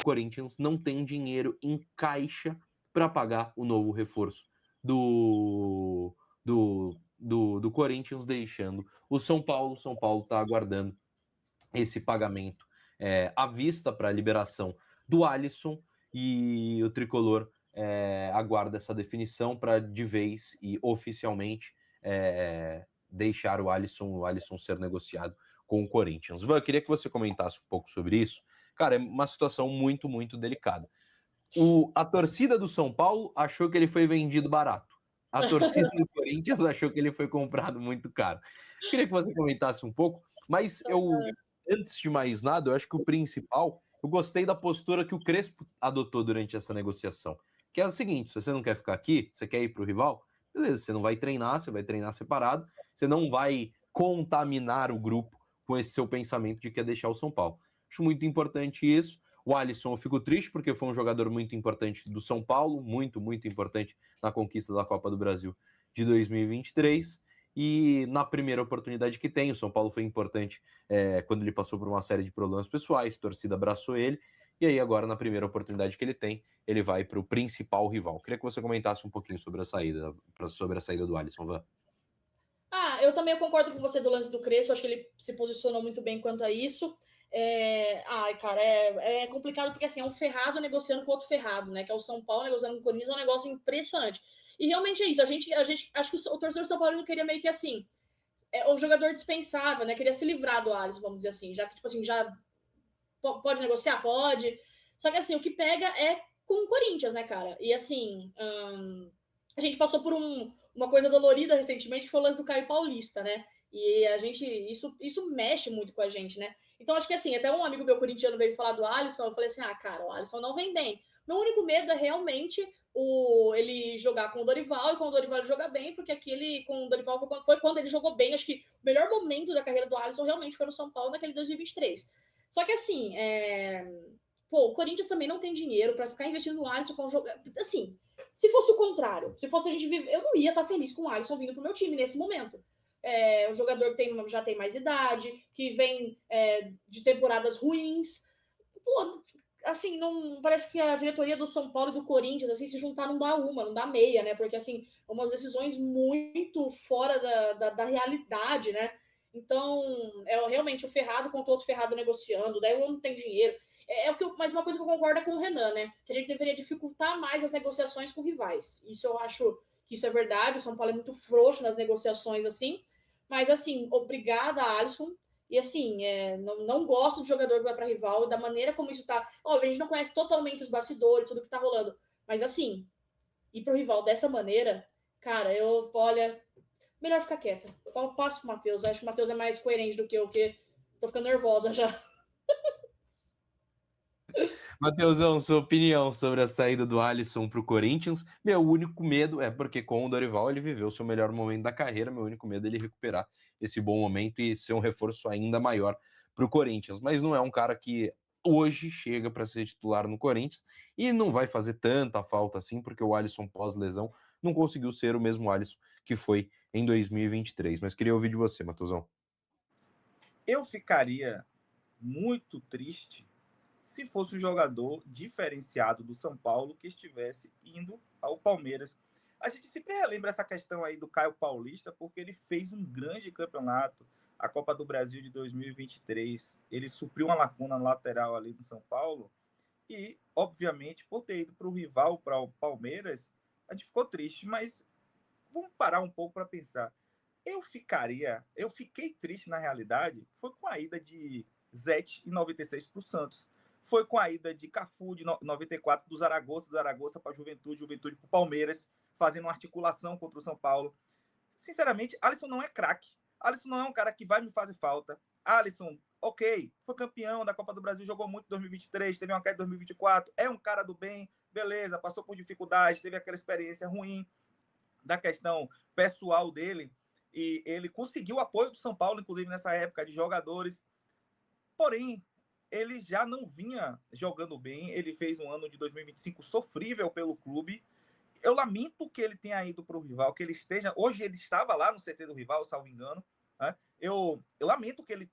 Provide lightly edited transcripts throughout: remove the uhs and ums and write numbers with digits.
o Corinthians não tem dinheiro em caixa para pagar o novo reforço do Corinthians, deixando o São Paulo. O São Paulo está aguardando esse pagamento à vista para a liberação do Alisson, e o Tricolor aguarda essa definição para de vez e oficialmente deixar o Alisson ser negociado com o Corinthians. Van, queria que você comentasse um pouco sobre isso. Cara, é uma situação muito, muito delicada. A torcida do São Paulo achou que ele foi vendido barato. A torcida do Corinthians achou que ele foi comprado muito caro. Queria que você comentasse um pouco, mas antes de mais nada, eu acho que o principal, eu gostei da postura que o Crespo adotou durante essa negociação, que é o seguinte: se você não quer ficar aqui, você quer ir para o rival, beleza, você não vai treinar, você vai treinar separado, você não vai contaminar o grupo com esse seu pensamento de que é deixar o São Paulo. Acho muito importante isso. O Alisson, eu fico triste porque foi um jogador muito importante do São Paulo, muito, muito importante na conquista da Copa do Brasil de 2023. E na primeira oportunidade que tem, o São Paulo foi importante quando ele passou por uma série de problemas pessoais, a torcida abraçou ele, e aí agora na primeira oportunidade que ele tem, ele vai para o principal rival. Queria que você comentasse um pouquinho sobre a saída do Alisson, Van. Eu também concordo com você do lance do Crespo, acho que ele se posicionou muito bem quanto a isso. Cara, é complicado porque assim, é um ferrado negociando com outro ferrado, né? Que é o São Paulo negociando com o Corinthians, é um negócio impressionante. E realmente é isso. A gente acho que o torcedor São Paulo queria meio que assim, o jogador dispensável, né? Queria se livrar do Alisson, vamos dizer assim, já que, tipo assim, já pode negociar, pode. Só que assim, o que pega é com o Corinthians, né, cara? E assim, a gente passou por uma coisa dolorida recentemente, que foi o lance do Caio Paulista, né? E a gente, isso mexe muito com a gente, né? Então, acho que assim, até um amigo meu corintiano veio falar do Alisson, eu falei assim, cara, o Alisson não vem bem. Meu único medo é realmente ele jogar com o Dorival, e com o Dorival ele jogar bem, porque aquele com o Dorival foi quando ele jogou bem. Acho que o melhor momento da carreira do Alisson realmente foi no São Paulo, naquele 2023. Só que assim, o Corinthians também não tem dinheiro para ficar investindo no Alisson com jogar. Assim, se fosse o contrário, se fosse a gente viver, eu não ia estar feliz com o Alisson vindo pro meu time nesse momento. O jogador que já tem mais idade, que vem de temporadas ruins. Pô, assim, não parece que a diretoria do São Paulo e do Corinthians, assim, se juntar não dá meia, né? Porque, assim, umas decisões muito fora da realidade, né? Então, realmente o ferrado contra o outro ferrado negociando, daí um não tem dinheiro. Mas uma coisa que eu concordo é com o Renan, né? Que a gente deveria dificultar mais as negociações com rivais. Isso eu acho que isso é verdade. O São Paulo é muito frouxo nas negociações, assim. Mas, assim, obrigada, Alisson. E, assim, não gosto de jogador que vai para rival, da maneira como isso tá. Óbvio, a gente não conhece totalmente os bastidores, tudo que tá rolando. Mas, assim, ir pro rival dessa maneira, cara, olha, melhor ficar quieta. Eu passo pro Matheus. Acho que o Matheus é mais coerente do que eu, que tô ficando nervosa já. Matheusão, sua opinião sobre a saída do Alisson para o Corinthians? Meu único medo é porque com o Dorival ele viveu o seu melhor momento da carreira. Meu único medo é ele recuperar esse bom momento e ser um reforço ainda maior para o Corinthians. Mas não é um cara que hoje chega para ser titular no Corinthians e não vai fazer tanta falta assim, porque o Alisson pós-lesão não conseguiu ser o mesmo Alisson que foi em 2023. Mas queria ouvir de você, Matheusão. Eu ficaria muito triste se fosse um jogador diferenciado do São Paulo que estivesse indo ao Palmeiras. A gente sempre relembra essa questão aí do Caio Paulista, porque ele fez um grande campeonato, a Copa do Brasil de 2023. Ele supriu uma lacuna no lateral ali do São Paulo e, obviamente, por ter ido para o rival, para o Palmeiras, a gente ficou triste, mas vamos parar um pouco para pensar. Eu fiquei triste na realidade, foi com a ida de Zete em 96 para o Santos. Foi com a ida de Cafu de 94 do Zaragoza para a Juventude para o Palmeiras, fazendo uma articulação contra o São Paulo. Sinceramente, Alisson não é craque. Alisson não é um cara que vai me fazer falta. Alisson, ok, foi campeão da Copa do Brasil, jogou muito em 2023, teve uma queda em 2024, é um cara do bem, beleza, passou por dificuldades, teve aquela experiência ruim da questão pessoal dele, e ele conseguiu o apoio do São Paulo, inclusive nessa época, de jogadores. Porém, ele já não vinha jogando bem, ele fez um ano de 2025 sofrível pelo clube. Eu lamento que ele tenha ido para o rival, que ele esteja... Hoje ele estava lá no CT do rival, salvo engano. Né? Eu lamento que ele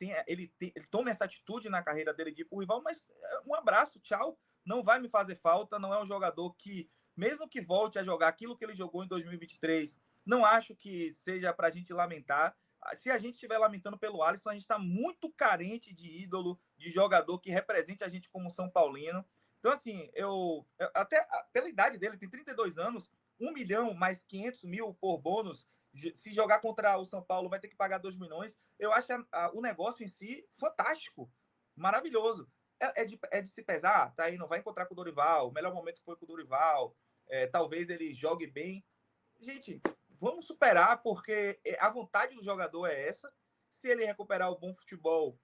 tome essa atitude na carreira dele de ir para o rival, mas um abraço, tchau. não vai me fazer falta, não é um jogador que, mesmo que volte a jogar aquilo que ele jogou em 2023, não acho que seja para a gente lamentar. Se a gente estiver lamentando pelo Alisson, a gente está muito carente de ídolo, de jogador que represente a gente como São Paulino. Então, assim, eu até pela idade dele, tem 32 anos, 1 milhão mais 500 mil por bônus. Se jogar contra o São Paulo, vai ter que pagar 2 milhões. Eu acho o negócio em si fantástico, maravilhoso. É de se pesar, tá aí, não vai encontrar com o Dorival. O melhor momento foi com o Dorival. Talvez ele jogue bem. Gente, vamos superar, porque a vontade do jogador é essa. Se ele recuperar o bom futebol,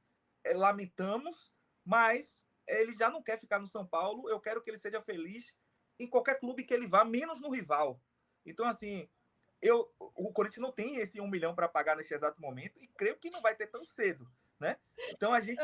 lamentamos, mas ele já não quer ficar no São Paulo. Eu quero que ele seja feliz em qualquer clube que ele vá, menos no rival. Então, assim, o Corinthians não tem esse 1 milhão para pagar nesse exato momento e creio que não vai ter tão cedo, né? Então, a gente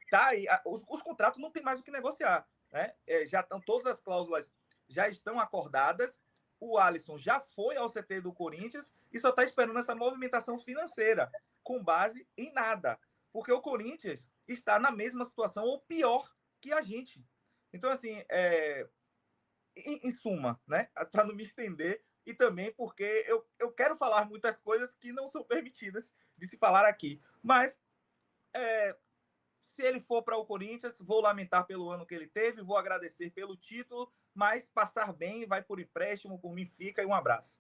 tá aí. Os contratos não tem mais o que negociar, né? Já estão, todas as cláusulas já estão acordadas. O Alisson já foi ao CT do Corinthians e só está esperando essa movimentação financeira, com base em nada. Porque o Corinthians está na mesma situação, ou pior que a gente. Então, assim, em suma, né? Para não me estender, e também porque eu quero falar muitas coisas que não são permitidas de se falar aqui. Mas, se ele for para o Corinthians, vou lamentar pelo ano que ele teve, vou agradecer pelo título, mas passar bem, vai por empréstimo, por mim fica, e um abraço.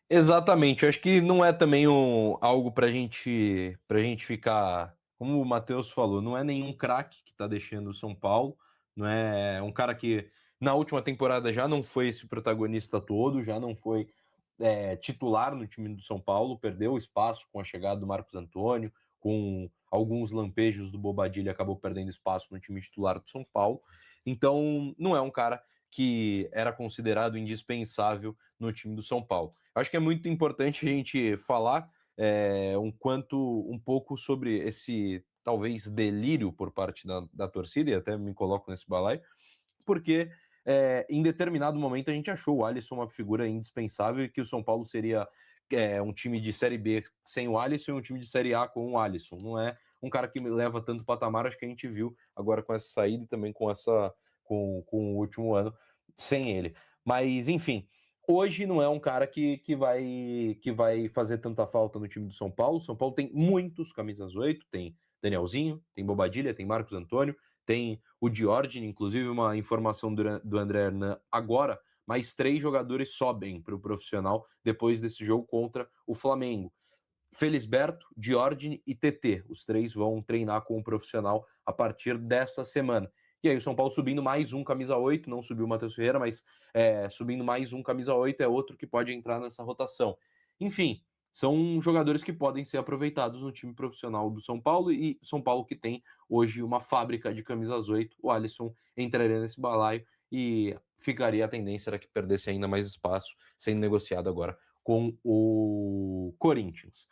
Exatamente, eu acho que não é também algo pra gente ficar, como o Matheus falou, não é nenhum craque que tá deixando o São Paulo, não é um cara que na última temporada já não foi esse protagonista todo, já não foi titular no time do São Paulo, perdeu espaço com a chegada do Marcos Antônio, com alguns lampejos do Bobadilha, acabou perdendo espaço no time titular do São Paulo. Então, não é um cara que era considerado indispensável no time do São Paulo. Acho que é muito importante a gente falar um pouco sobre esse, talvez, delírio por parte da torcida, e até me coloco nesse balaio, porque em determinado momento a gente achou o Alisson uma figura indispensável e que o São Paulo seria um time de Série B sem o Alisson e um time de Série A com o Alisson. Não é um cara que leva tanto patamar, acho que a gente viu agora com essa saída e também com o último ano sem ele. Mas, enfim, hoje não é um cara que vai fazer tanta falta no time do São Paulo. O São Paulo tem muitos camisas 8, tem Danielzinho, tem Bobadilha, tem Marcos Antônio, tem o Diordini, inclusive uma informação do André Hernan agora, mais 3 jogadores sobem para o profissional depois desse jogo contra o Flamengo. Felisberto, Diordini e TT, os 3 vão treinar com o profissional a partir dessa semana. E aí o São Paulo subindo mais um camisa 8, não subiu o Matheus Ferreira, mas subindo mais um camisa 8 é outro que pode entrar nessa rotação. Enfim, são jogadores que podem ser aproveitados no time profissional do São Paulo, e São Paulo que tem hoje uma fábrica de camisas 8, o Alisson entraria nesse balaio e ficaria, a tendência era que perdesse ainda mais espaço, sendo negociado agora com o Corinthians.